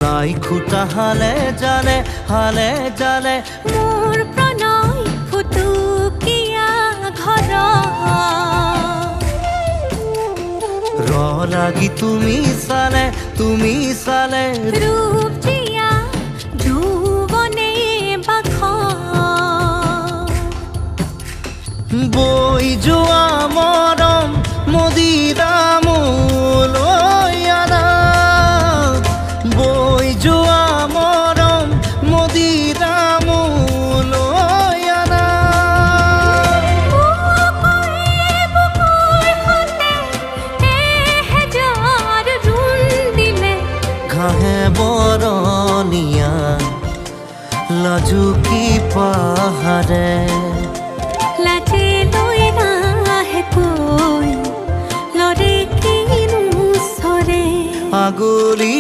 নাই খুটা হালে জালে মোৰ প্ৰণয় ফুটুকীয়া ঘৰ লাগি তুমি চালে ৰূপ জিয়া যৌৱনে বাখ বৈ যোৱা মৰম মদিৰামলৈ আনা বৈ যোৱা মৰম মদিৰামলৈ আনা ঘাঁহে বৰণীয়া লাজুকী পাহাৰে লাজে লৈ নাহে কৈ লৰে কিনো চৰে আগলি